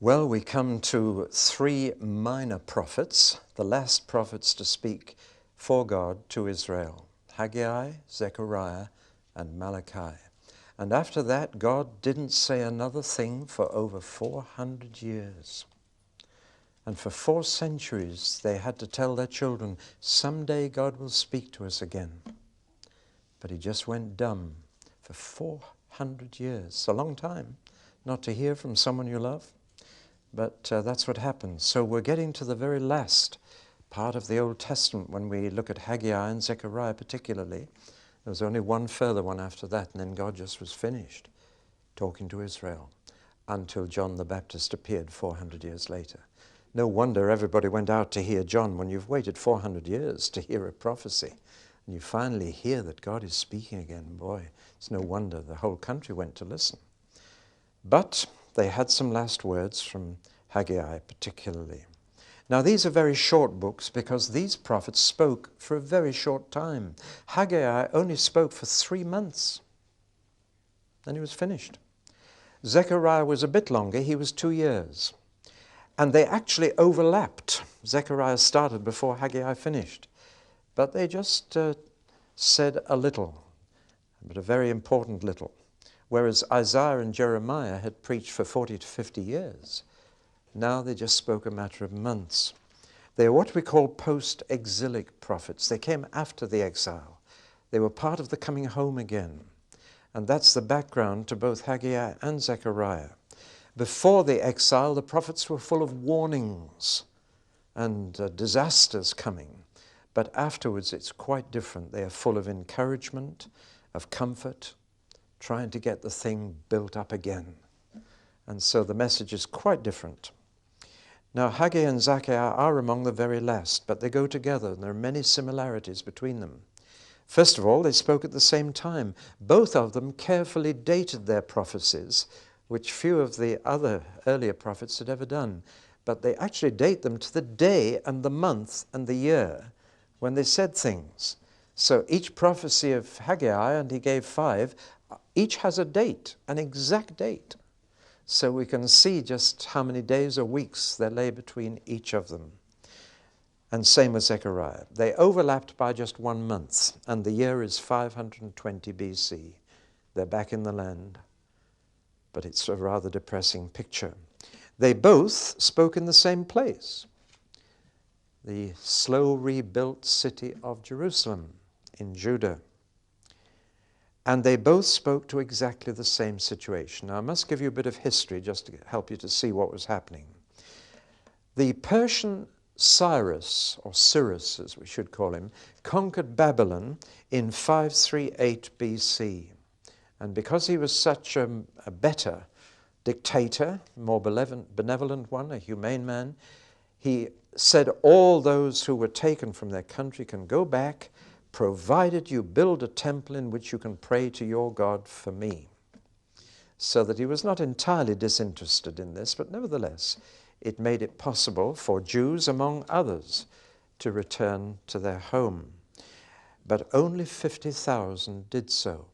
Well, we come to three minor prophets, the last prophets to speak for God to Israel: Haggai, Zechariah, and Malachi. And after that, God didn't say another thing for over 400 years. And for 4 centuries, they had to tell their children, someday God will speak to us again. But he just went dumb for 400 years. It's a long time not to hear from someone you love. But that's what happens. So we're getting to the very last part of the Old Testament when we look at Haggai and Zechariah particularly. There was only one further one after that, and then God just was finished talking to Israel until John the Baptist appeared 400 years later. No wonder everybody went out to hear John. When you've waited 400 years to hear a prophecy, and you finally hear that God is speaking again, boy, it's no wonder the whole country went to listen. But they had some last words from Haggai particularly. Now these are very short books because these prophets spoke for a very short time. Haggai only spoke for 3 months. Then he was finished. Zechariah was a bit longer. He was 2 years. And they actually overlapped. Zechariah started before Haggai finished. But they just said a little, but a very important little. Whereas Isaiah and Jeremiah had preached for 40 to 50 years. Now they just spoke a matter of months. They are what we call post-exilic prophets. They came after the exile. They were part of the coming home again. And that's the background to both Haggai and Zechariah. Before the exile, the prophets were full of warnings and disasters coming. But afterwards, it's quite different. They are full of encouragement, of comfort, trying to get the thing built up again. And so the message is quite different. Now, Haggai and Zechariah are among the very last, but they go together, and there are many similarities between them. First of all, they spoke at the same time. Both of them carefully dated their prophecies, which few of the other earlier prophets had ever done. But they actually date them to the day and the month and the year when they said things. So each prophecy of Haggai, and he gave 5, each has a date, an exact date. So we can see just how many days or weeks there lay between each of them. And same with Zechariah. They overlapped by just 1 month, and the year is 520 BC. They're back in the land, but it's a rather depressing picture. They both spoke in the same place, the slow rebuilt city of Jerusalem in Judah. And they both spoke to exactly the same situation. Now, I must give you a bit of history just to help you to see what was happening. The Persian Cyrus, or Cyrus as we should call him, conquered Babylon in 538 BC. And because he was such a better dictator, more benevolent one, a humane man, he said all those who were taken from their country can go back, provided you build a temple in which you can pray to your God for me. So that he was not entirely disinterested in this, but nevertheless, it made it possible for Jews, among others, to return to their home. But only 50,000 did so.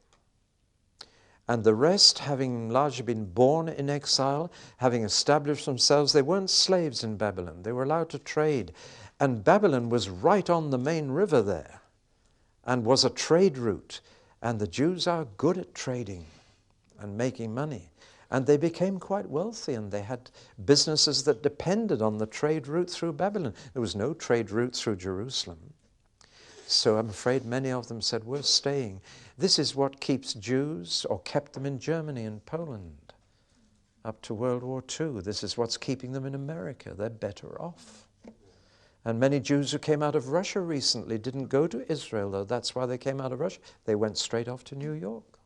And the rest, having largely been born in exile, having established themselves, they weren't slaves in Babylon. They were allowed to trade. And Babylon was right on the main river there, and was a trade route. And the Jews are good at trading and making money. And they became quite wealthy, and they had businesses that depended on the trade route through Babylon. There was no trade route through Jerusalem. So I'm afraid many of them said, we're staying. This is what keeps Jews, or kept them in Germany and Poland up to World War II. This is what's keeping them in America. They're better off. And many Jews who came out of Russia recently didn't go to Israel, though. That's why they came out of Russia. They went straight off to New York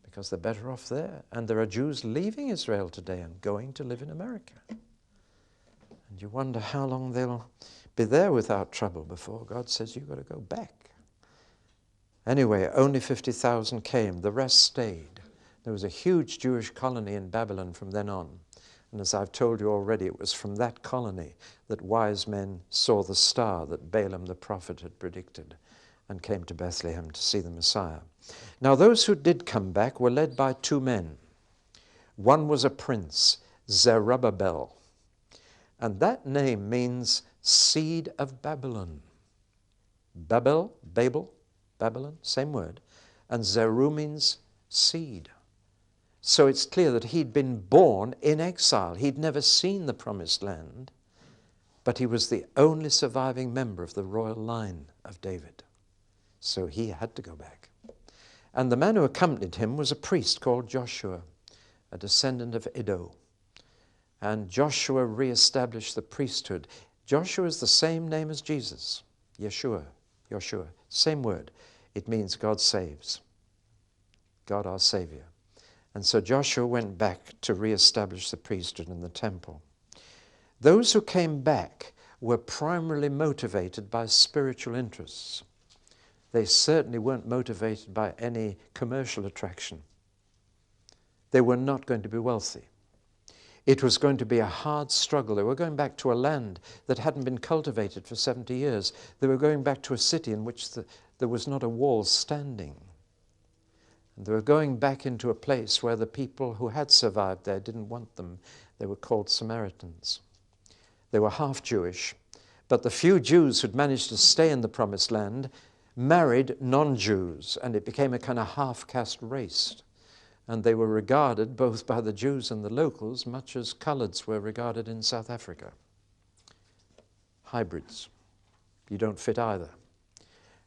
because they're better off there. And there are Jews leaving Israel today and going to live in America. And you wonder how long they'll be there without trouble before God says, you've got to go back. Anyway, only 50,000 came. The rest stayed. There was a huge Jewish colony in Babylon from then on. And as I've told you already, it was from that colony that wise men saw the star that Balaam the prophet had predicted and came to Bethlehem to see the Messiah. Now those who did come back were led by 2 men. One was a prince Zerubbabel. And that name means seed of Babylon. Babel, Babylon, same word. And Zeru means seed. So it's clear that he'd been born in exile. He'd never seen the promised land, but he was the only surviving member of the royal line of David. So he had to go back. And the man who accompanied him was a priest called Joshua, a descendant of Iddo. And Joshua reestablished the priesthood. Joshua is the same name as Jesus, Yeshua, same word. It means God saves, God our Savior. And so Joshua went back to reestablish the priesthood in the temple. Those who came back were primarily motivated by spiritual interests. They certainly weren't motivated by any commercial attraction. They were not going to be wealthy. It was going to be a hard struggle. They were going back to a land that hadn't been cultivated for 70 years. They were going back to a city in which there was not a wall standing. And they were going back into a place where the people who had survived there didn't want them. They were called Samaritans. They were half Jewish, but the few Jews who'd managed to stay in the Promised Land married non-Jews, and it became a kind of half-caste race. And they were regarded, both by the Jews and the locals, much as coloureds were regarded in South Africa. Hybrids. You don't fit either.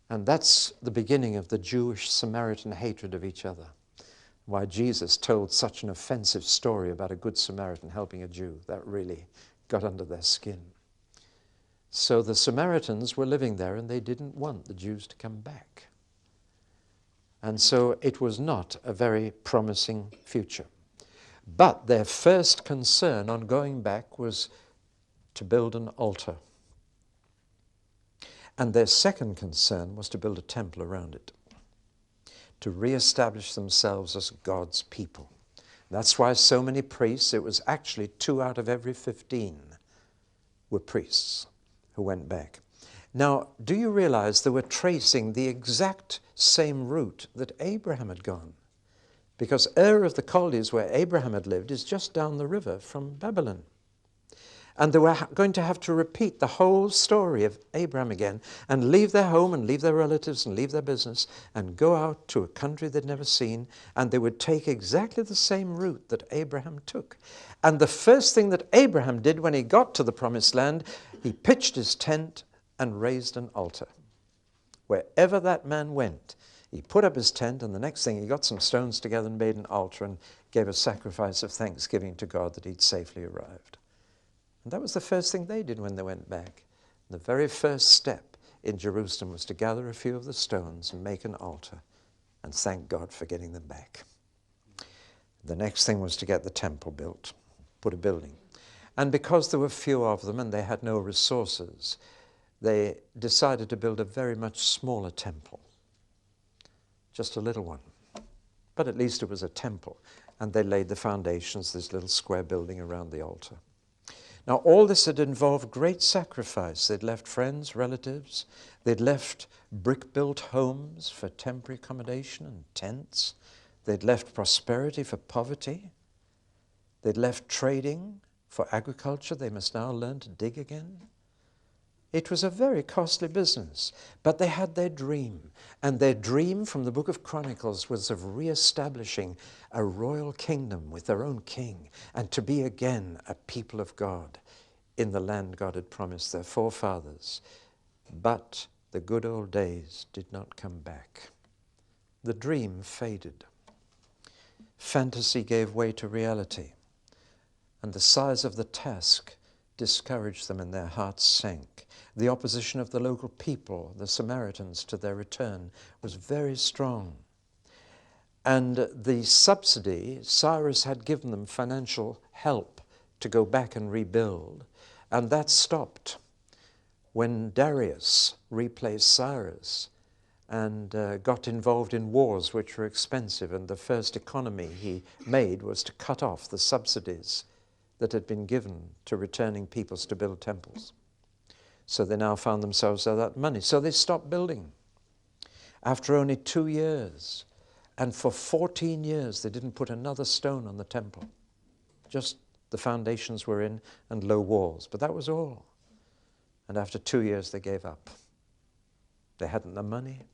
And that's the beginning of the Jewish-Samaritan hatred of each other. Why Jesus told such an offensive story about a good Samaritan helping a Jew. That really got under their skin. So the Samaritans were living there, and they didn't want the Jews to come back. And so it was not a very promising future. But their first concern on going back was to build an altar. And their second concern was to build a temple around it, to reestablish themselves as God's people. That's why so many priests, it was actually 2 out of every 15 were priests who went back. Now, do you realize they were tracing the exact same route that Abraham had gone? Because Ur of the Chaldees, where Abraham had lived, is just down the river from Babylon. And they were going to have to repeat the whole story of Abraham again and leave their home and leave their relatives and leave their business and go out to a country they'd never seen, and they would take exactly the same route that Abraham took. And the first thing that Abraham did when he got to the Promised Land, he pitched his tent and raised an altar. Wherever that man went, he put up his tent, and the next thing he got some stones together and made an altar and gave a sacrifice of thanksgiving to God that he'd safely arrived. And that was the first thing they did when they went back. The very first step in Jerusalem was to gather a few of the stones and make an altar and thank God for getting them back. The next thing was to get the temple built, put a building. And because there were few of them and they had no resources, they decided to build a very much smaller temple, just a little one. But at least it was a temple. And they laid the foundations, this little square building around the altar. Now, all this had involved great sacrifice. They'd left friends, relatives. They'd left brick-built homes for temporary accommodation and tents. They'd left prosperity for poverty. They'd left trading for agriculture. They must now learn to dig again. It was a very costly business, but they had their dream. And their dream from the book of Chronicles was of reestablishing a royal kingdom with their own king and to be again a people of God in the land God had promised their forefathers. But the good old days did not come back. The dream faded. Fantasy gave way to reality, and the size of the task discouraged them and their hearts sank. The opposition of the local people, the Samaritans, to their return was very strong. And the subsidy, Cyrus had given them financial help to go back and rebuild, and that stopped when Darius replaced Cyrus and got involved in wars which were expensive, and the first economy he made was to cut off the subsidies that had been given to returning peoples to build temples. So they now found themselves without money. So they stopped building after only 2 years. And for 14 years, they didn't put another stone on the temple. Just The foundations were in and low walls, but that was all. And after 2 years, they gave up. They hadn't the money.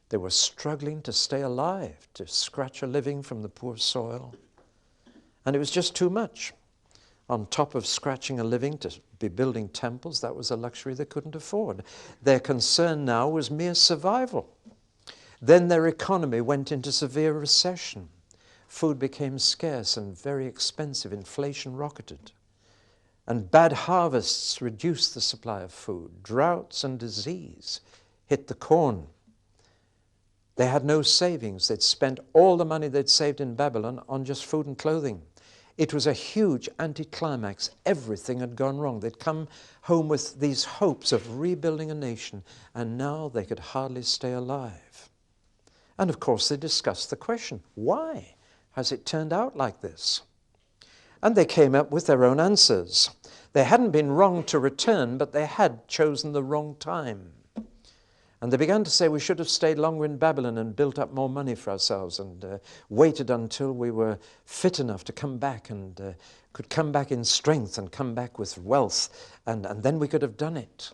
They were struggling to stay alive, to scratch a living from the poor soil. And it was just too much. On top of scratching a living to be building temples, that was a luxury they couldn't afford. Their concern now was mere survival. Then their economy went into severe recession. Food became scarce and very expensive. Inflation rocketed. And bad harvests reduced the supply of food. Droughts and disease hit the corn. They had no savings. They'd spent all the money they'd saved in Babylon on just food and clothing. It was a huge anticlimax. Everything had gone wrong. They'd come home with these hopes of rebuilding a nation, and now they could hardly stay alive. And of course, they discussed the question, why has it turned out like this? And they came up with their own answers. They hadn't been wrong to return, but they had chosen the wrong time. And they began to say we should have stayed longer in Babylon and built up more money for ourselves and waited until we were fit enough to come back and could come back in strength and come back with wealth. And then we could have done it.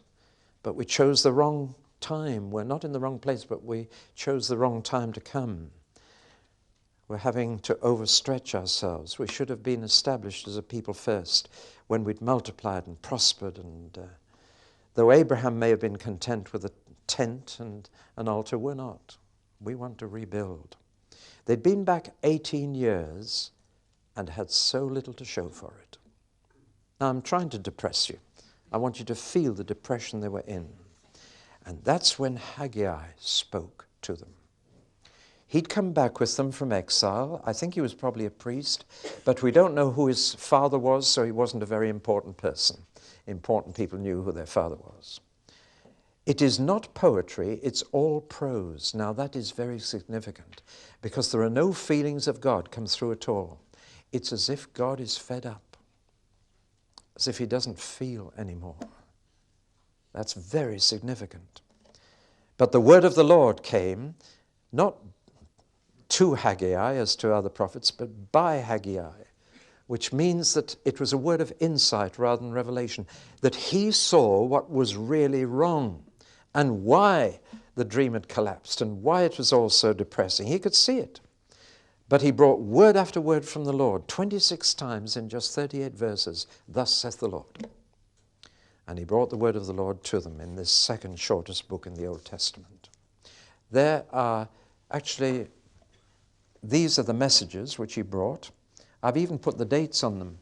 But we chose the wrong time. We're not in the wrong place, but we chose the wrong time to come. We're having to overstretch ourselves. We should have been established as a people first when we'd multiplied and prospered. And though Abraham may have been content with a tent and an altar, we're not. We want to rebuild. They'd been back 18 years and had so little to show for it. Now, I'm trying to depress you. I want you to feel the depression they were in. And that's when Haggai spoke to them. He'd come back with them from exile. I think he was probably a priest, but we don't know who his father was, so he wasn't a very important person. Important people knew who their father was. It is not poetry, it's all prose. Now that is very significant because there are no feelings of God come through at all. It's as if God is fed up, as if he doesn't feel anymore. That's very significant. But the word of the Lord came, not to Haggai as to other prophets, but by Haggai, which means that it was a word of insight rather than revelation, that he saw what was really wrong and why the dream had collapsed and why it was all so depressing. He could see it. But he brought word after word from the Lord, 26 times in just 38 verses, thus saith the Lord. And he brought the word of the Lord to them in this second shortest book in the Old Testament. There are actually, these are the messages which he brought. I've even put the dates on them.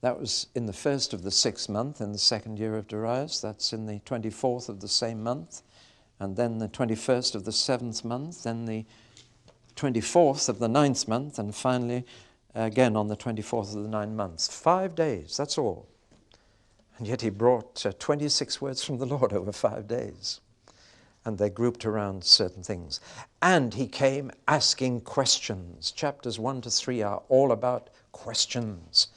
That was in the first of the 6th month, in the 2nd year of Darius. That's in the 24th of the same month. And then the 21st of the 7th month. Then the 24th of the 9th month. And finally, again on the 24th of the 9th month. 5 days, that's all. And yet he brought 26 words from the Lord over 5 days. And they grouped around certain things. And he came asking questions. Chapters 1 to 3 are all about questions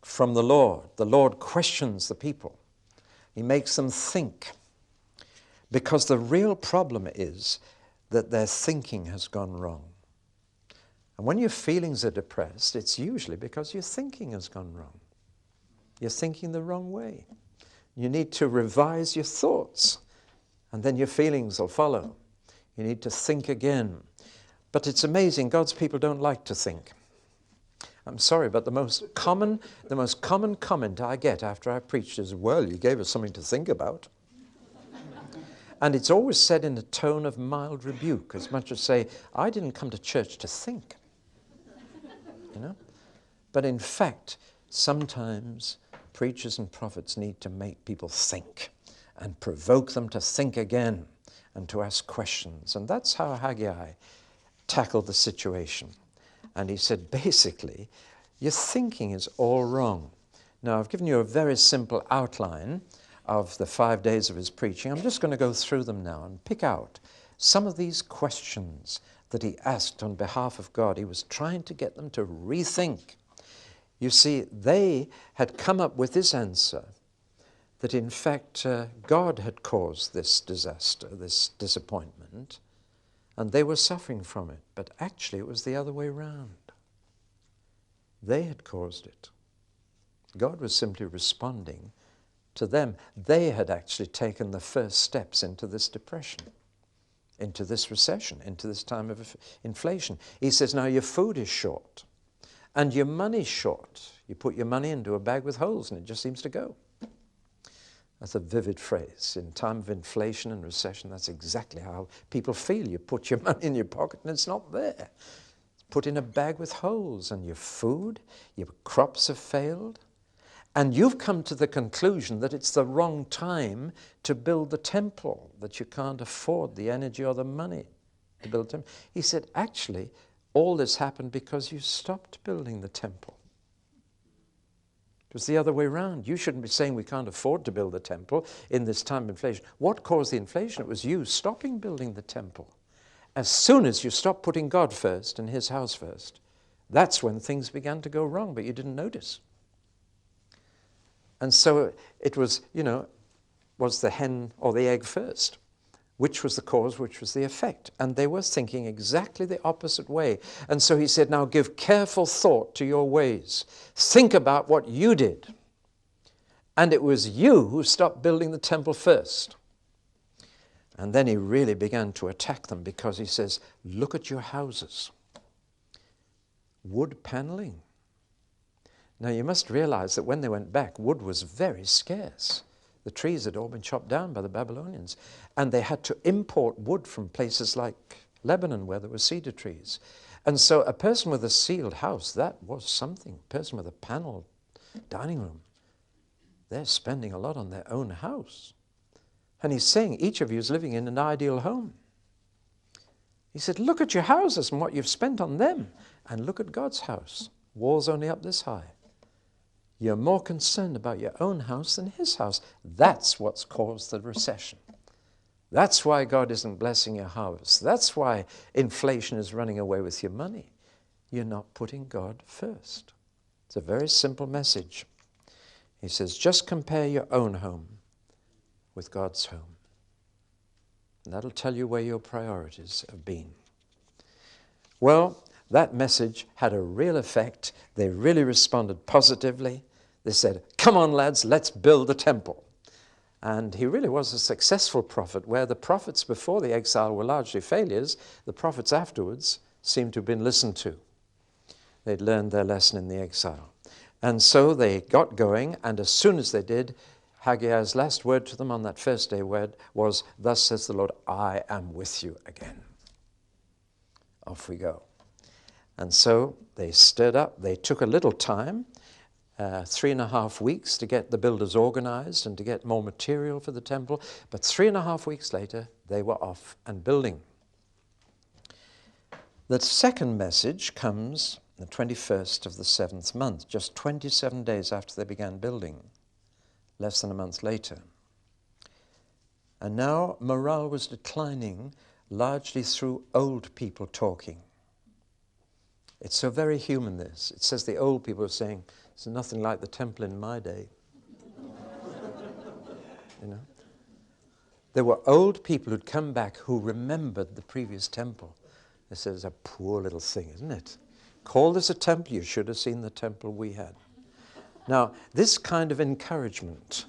from the Lord. The Lord questions the people. He makes them think. Because the real problem is that their thinking has gone wrong. And when your feelings are depressed, it's usually because your thinking has gone wrong. You're thinking the wrong way. You need to revise your thoughts, and then your feelings will follow. You need to think again. But it's amazing, God's people don't like to think. I'm sorry, but the most common comment I get after I preached is, well, you gave us something to think about. And it's always said in a tone of mild rebuke, as much as say, I didn't come to church to think. You know? But in fact, sometimes preachers and prophets need to make people think and provoke them to think again and to ask questions. And that's how Haggai tackled the situation. And he said, basically, your thinking is all wrong. Now, I've given you a very simple outline of the 5 days of his preaching. I'm just going to go through them now and pick out some of these questions that he asked on behalf of God. He was trying to get them to rethink. You see, they had come up with this answer that in fact God had caused this disaster, this disappointment, and they were suffering from it. But actually it was the other way around. They had caused it. God was simply responding to them. They had actually taken the first steps into this depression, into this recession, into this time of inflation. He says, now your food is short and your money's short. You put your money into a bag with holes and it just seems to go. That's a vivid phrase. In time of inflation and recession, that's exactly how people feel. You put your money in your pocket and it's not there. It's put in a bag with holes, and your food, your crops have failed. And you've come to the conclusion that it's the wrong time to build the temple, that you can't afford the energy or the money to build the temple. He said, actually, all this happened because you stopped building the temple. It was the other way around. You shouldn't be saying we can't afford to build the temple in this time of inflation. What caused the inflation? It was you stopping building the temple. As soon as you stopped putting God first and his house first, that's when things began to go wrong, but you didn't notice. And so it was, was the hen or the egg first? Which was the cause, which was the effect? And they were thinking exactly the opposite way. And so he said, now give careful thought to your ways. Think about what you did. And it was you who stopped building the temple first. And then he really began to attack them, because he says, look at your houses. Wood paneling. Now you must realize that when they went back, wood was very scarce. The trees had all been chopped down by the Babylonians, and they had to import wood from places like Lebanon, where there were cedar trees. And so a person with a sealed house, that was something. A person with a paneled dining room, they're spending a lot on their own house. And he's saying each of you is living in an ideal home. He said, look at your houses and what you've spent on them, and look at God's house. Walls only up this high. You're more concerned about your own house than his house. That's what's caused the recession. That's why God isn't blessing your harvest. That's why inflation is running away with your money. You're not putting God first. It's a very simple message. He says, just compare your own home with God's home. And that'll tell you where your priorities have been. Well, that message had a real effect. They really responded positively. They said, come on, lads, let's build the temple. And he really was a successful prophet. Where the prophets before the exile were largely failures, the prophets afterwards seemed to have been listened to. They'd learned their lesson in the exile. And so they got going, and as soon as they did, Haggai's last word to them on that first day was, thus says the Lord, I am with you again. Off we go. And so they stirred up. They took a little time, 3.5 weeks to get the builders organized and to get more material for the temple. But 3.5 weeks later, they were off and building. The second message comes the 21st of the 7th month, just 27 days after they began building, less than a month later. And now morale was declining, largely through old people talking. It's so very human, this. It says the old people are saying, it's nothing like the temple in my day. There were old people who'd come back who remembered the previous temple. They said, it's a poor little thing, isn't it? Call this a temple? You should have seen the temple we had. Now, this kind of encouragement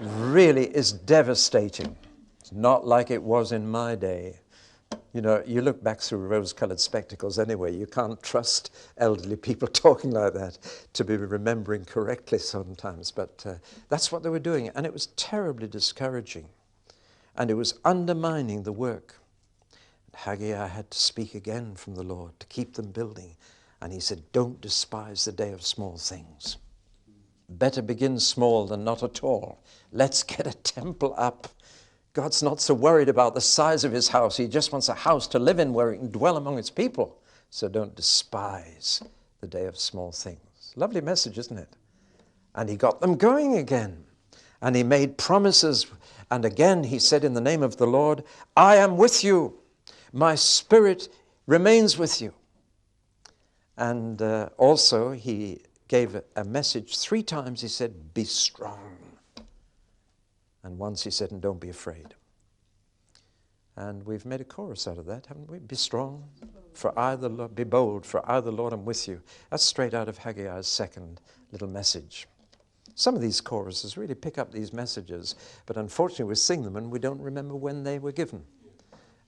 really is devastating. It's not like it was in my day. You look back through rose-colored spectacles anyway. You can't trust elderly people talking like that to be remembering correctly sometimes. But that's what they were doing. And it was terribly discouraging. And it was undermining the work. Haggai had to speak again from the Lord to keep them building. And he said, don't despise the day of small things. Better begin small than not at all. Let's get a temple up. God's not so worried about the size of his house. He just wants a house to live in where he can dwell among his people. So don't despise the day of small things. Lovely message, isn't it? And he got them going again. And he made promises. And again he said, in the name of the Lord, I am with you. My spirit remains with you. And also he gave a message 3 times. He said, be strong. And once he said, and don't be afraid. And we've made a chorus out of that, haven't we? Be strong, for I the Lord, be bold, for I the Lord am with you. That's straight out of Haggai's second little message. Some of these choruses really pick up these messages, but unfortunately we sing them and we don't remember when they were given.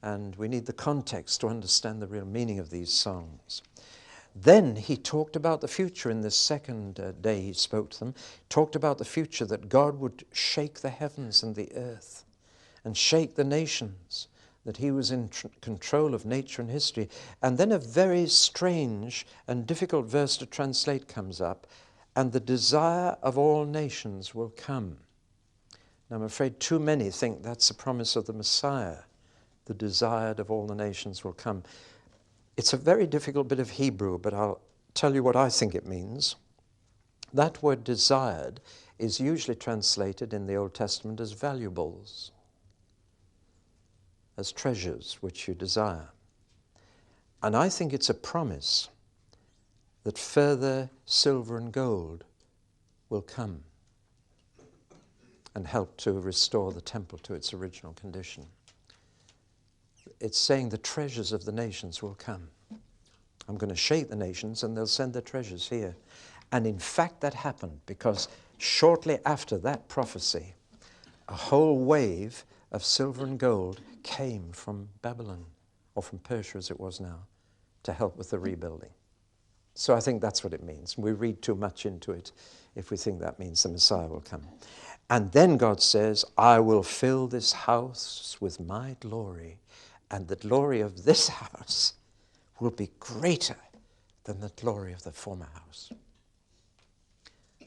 And we need the context to understand the real meaning of these songs. Then he talked about the future in this second day he spoke to them. Talked about the future, that God would shake the heavens and the earth and shake the nations, that he was in control of nature and history. And then a very strange and difficult verse to translate comes up, and the desire of all nations will come. Now I'm afraid too many think that's a promise of the Messiah. The desired of all the nations will come. It's a very difficult bit of Hebrew, but I'll tell you what I think it means. That word desired is usually translated in the Old Testament as valuables, as treasures which you desire. And I think it's a promise that further silver and gold will come and help to restore the temple to its original condition. It's saying the treasures of the nations will come. I'm going to shake the nations and they'll send their treasures here. And in fact that happened, because shortly after that prophecy, a whole wave of silver and gold came from Babylon, or from Persia as it was now, to help with the rebuilding. So I think that's what it means. We read too much into it if we think that means the Messiah will come. And then God says, I will fill this house with my glory, and the glory of this house will be greater than the glory of the former house.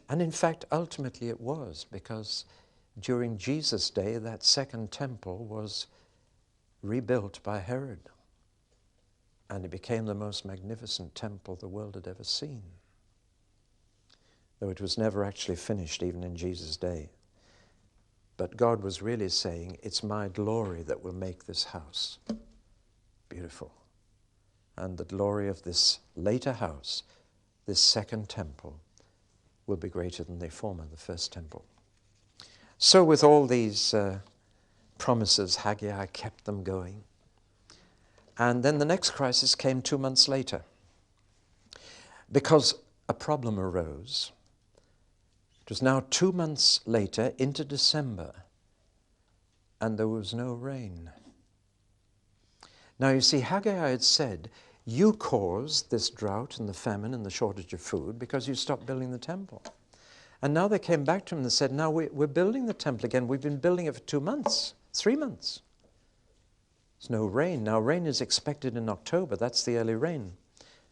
And in fact, ultimately it was, because during Jesus' day, that second temple was rebuilt by Herod. And it became the most magnificent temple the world had ever seen, though it was never actually finished even in Jesus' day. But God was really saying, it's my glory that will make this house beautiful. And the glory of this later house, this second temple, will be greater than the former, the first temple. So with all these promises, Haggai kept them going. And then the next crisis came 2 months later, because a problem arose. It was now 2 months later into December, and there was no rain. Now you see, Haggai had said, you caused this drought and the famine and the shortage of food because you stopped building the temple. And now they came back to him and said, now we're building the temple again. We've been building it for 2 months, 3 months. There's no rain. Now rain is expected in October. That's the early rain.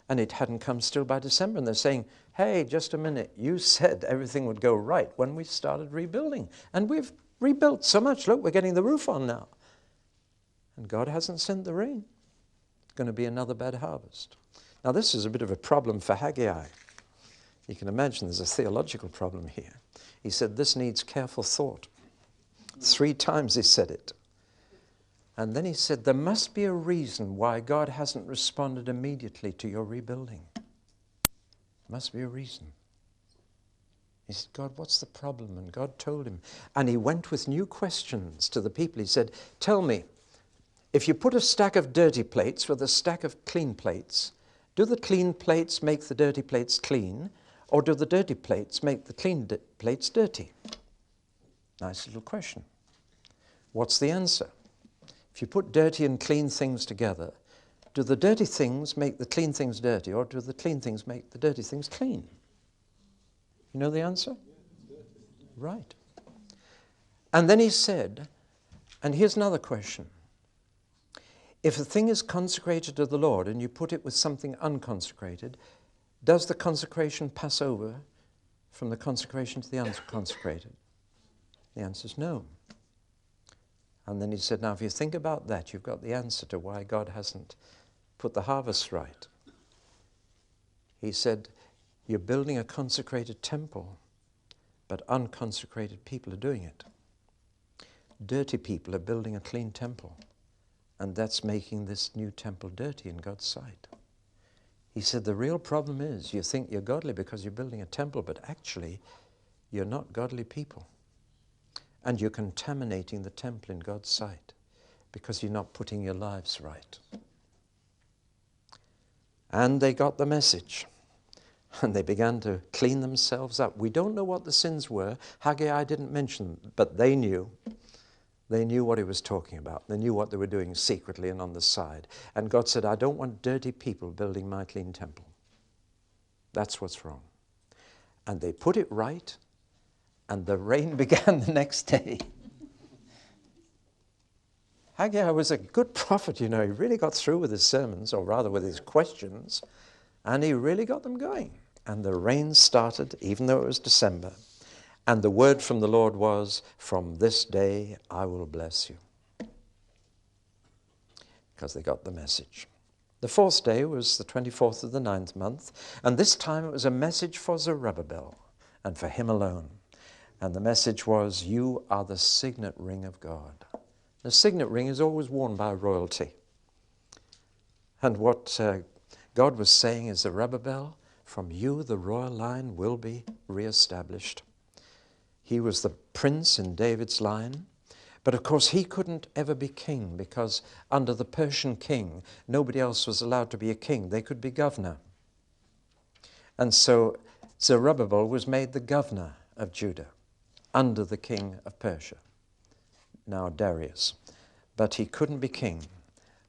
And it hadn't come still by December. And they're saying, hey, just a minute. You said everything would go right when we started rebuilding. And we've rebuilt so much. Look, we're getting the roof on now. And God hasn't sent the rain. It's going to be another bad harvest. Now this is a bit of a problem for Haggai. You can imagine there's a theological problem here. He said, this needs careful thought. 3 times he said it. And then he said, there must be a reason why God hasn't responded immediately to your rebuilding. Must be a reason. He said, God, what's the problem? And God told him. And he went with new questions to the people. He said, tell me, if you put a stack of dirty plates with a stack of clean plates, do the clean plates make the dirty plates clean, or do the dirty plates make the clean plates dirty? Nice little question. What's the answer? If you put dirty and clean things together, do the dirty things make the clean things dirty, or do the clean things make the dirty things clean? You know the answer? Right. And then he said, and here's another question. If a thing is consecrated to the Lord and you put it with something unconsecrated, does the consecration pass over from the consecration to the unconsecrated? The answer is no. And then he said, now if you think about that, you've got the answer to why God hasn't put the harvest right. He said, you're building a consecrated temple, but unconsecrated people are doing it. Dirty people are building a clean temple, and that's making this new temple dirty in God's sight. He said, the real problem is you think you're godly because you're building a temple, but actually you're not godly people. And you're contaminating the temple in God's sight because you're not putting your lives right. And they got the message. And they began to clean themselves up. We don't know what the sins were. Haggai didn't mention them, but they knew. They knew what he was talking about. They knew what they were doing secretly and on the side. And God said, I don't want dirty people building my clean temple. That's what's wrong. And they put it right, and the rain began the next day. Haggai was a good prophet, you know. He really got through with his sermons, or rather with his questions, and he really got them going. And the rain started, even though it was December. And the word from the Lord was, from this day I will bless you. Because they got the message. The fourth day was the 24th of the 9th month, and this time it was a message for Zerubbabel, and for him alone. And the message was, you are the signet ring of God. The signet ring is always worn by royalty. And what God was saying is, Zerubbabel, from you the royal line will be reestablished. He was the prince in David's line, but of course he couldn't ever be king, because under the Persian king, nobody else was allowed to be a king. They could be governor. And so Zerubbabel was made the governor of Judah under the king of Persia, now Darius. But he couldn't be king.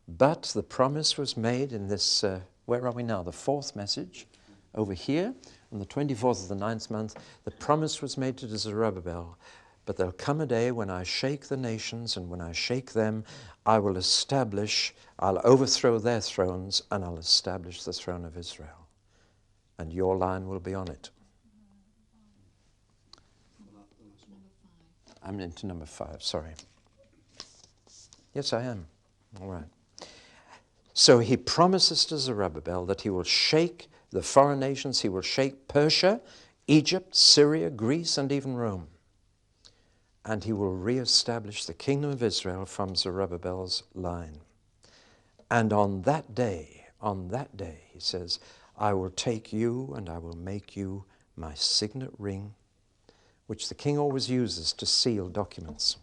But the promise was made in this, where are we now? The fourth message over here on the 24th of the 9th month. The promise was made to Zerubbabel, but there'll come a day when I shake the nations, and when I shake them, I will establish, I'll overthrow their thrones, and I'll establish the throne of Israel. And your line will be on it. I'm into number 5, sorry. Yes, I am. All right. So he promises to Zerubbabel that he will shake the foreign nations. He will shake Persia, Egypt, Syria, Greece, and even Rome. And he will reestablish the kingdom of Israel from Zerubbabel's line. And on that day, he says, I will take you and I will make you my signet ring, which the king always uses to seal documents.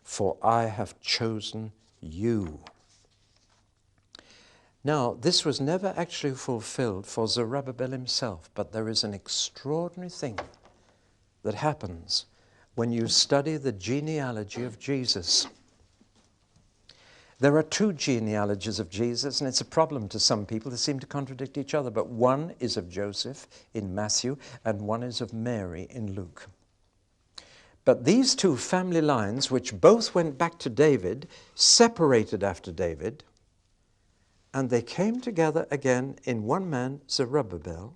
For I have chosen you. Now, this was never actually fulfilled for Zerubbabel himself, but there is an extraordinary thing that happens when you study the genealogy of Jesus. There are 2 genealogies of Jesus, and it's a problem to some people. They seem to contradict each other, but one is of Joseph in Matthew, and one is of Mary in Luke. But these 2 family lines, which both went back to David, separated after David, and they came together again in one man, Zerubbabel,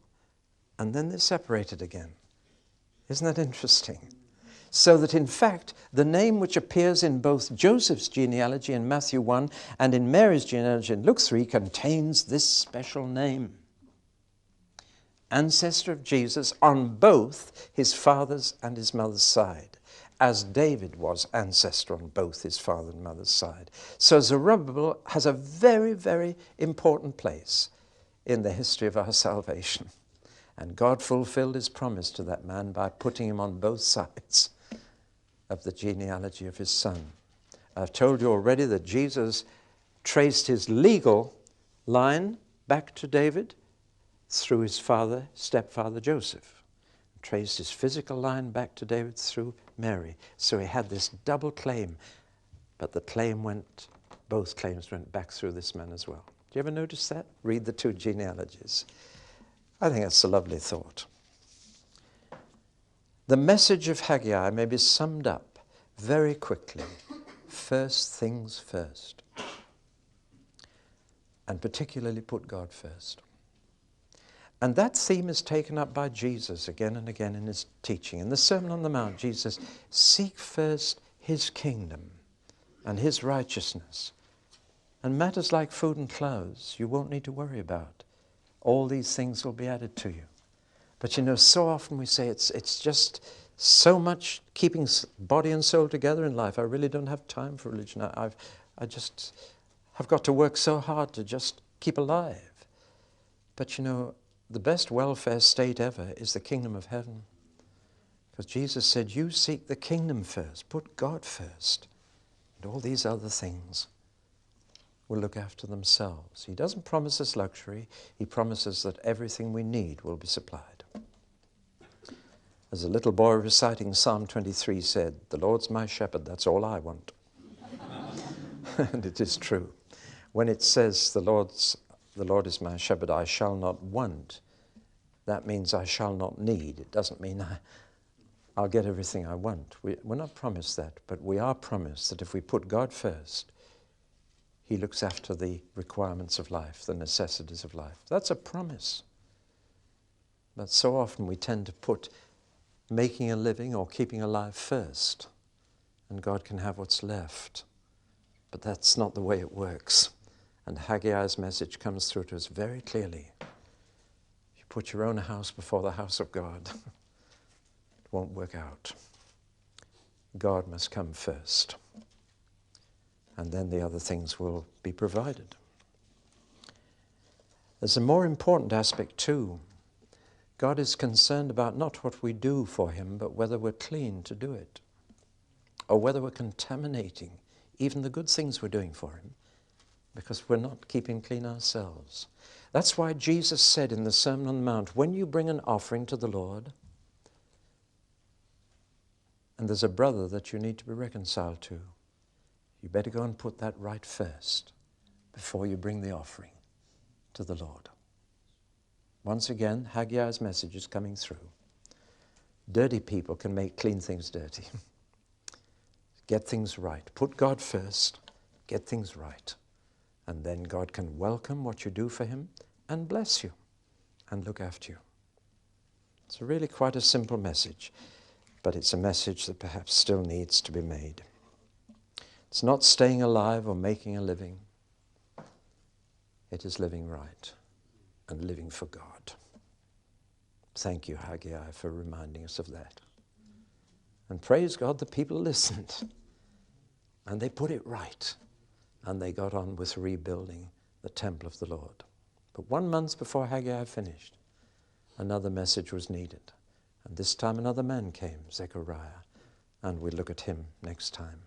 and then they separated again. Isn't that interesting? So that in fact, the name which appears in both Joseph's genealogy in Matthew 1 and in Mary's genealogy in Luke 3 contains this special name. Ancestor of Jesus on both his father's and his mother's side, as David was ancestor on both his father and mother's side. So Zerubbabel has a very, very important place in the history of our salvation. And God fulfilled his promise to that man by putting him on both sides of the genealogy of his son. I've told you already that Jesus traced his legal line back to David through his stepfather Joseph. Traced his physical line back to David through Mary. So he had this double claim, but both claims went back through this man as well. Do you ever notice that? Read the 2 genealogies. I think that's a lovely thought. The message of Haggai may be summed up very quickly. First things first. And particularly put God first. And that theme is taken up by Jesus again and again in his teaching. In the Sermon on the Mount, Jesus, seek first his kingdom and his righteousness. And matters like food and clothes, you won't need to worry about. All these things will be added to you. But you know, so often we say it's just so much keeping body and soul together in life. I really don't have time for religion. I've got to work so hard to just keep alive. But you know, the best welfare state ever is the kingdom of heaven. Because Jesus said, you seek the kingdom first. Put God first. And all these other things will look after themselves. He doesn't promise us luxury. He promises that everything we need will be supplied. As a little boy reciting Psalm 23 said, "The Lord's my shepherd, that's all I want." And it is true. When it says, the Lord is my shepherd, I shall not want, that means I shall not need. It doesn't mean I'll get everything I want. We're not promised that, but we are promised that if we put God first, He looks after the requirements of life, the necessities of life. That's a promise. But so often we tend to put making a living or keeping alive first, and God can have what's left. But that's not the way it works. And Haggai's message comes through to us very clearly. You put your own house before the house of God, it won't work out. God must come first, and then the other things will be provided. There's a more important aspect too. God is concerned about not what we do for Him, but whether we're clean to do it, or whether we're contaminating even the good things we're doing for Him, because we're not keeping clean ourselves. That's why Jesus said in the Sermon on the Mount, when you bring an offering to the Lord, and there's a brother that you need to be reconciled to, you better go and put that right first before you bring the offering to the Lord. Once again, Haggai's message is coming through. Dirty people can make clean things dirty. Get things right. Put God first. Get things right. And then God can welcome what you do for Him and bless you and look after you. It's really quite a simple message, but it's a message that perhaps still needs to be made. It's not staying alive or making a living. It is living right and living for God. Thank you, Haggai, for reminding us of that. And praise God, the people listened. And they put it right. And they got on with rebuilding the temple of the Lord. But 1 month before Haggai finished, another message was needed. And this time another man came, Zechariah. And we'll look at him next time.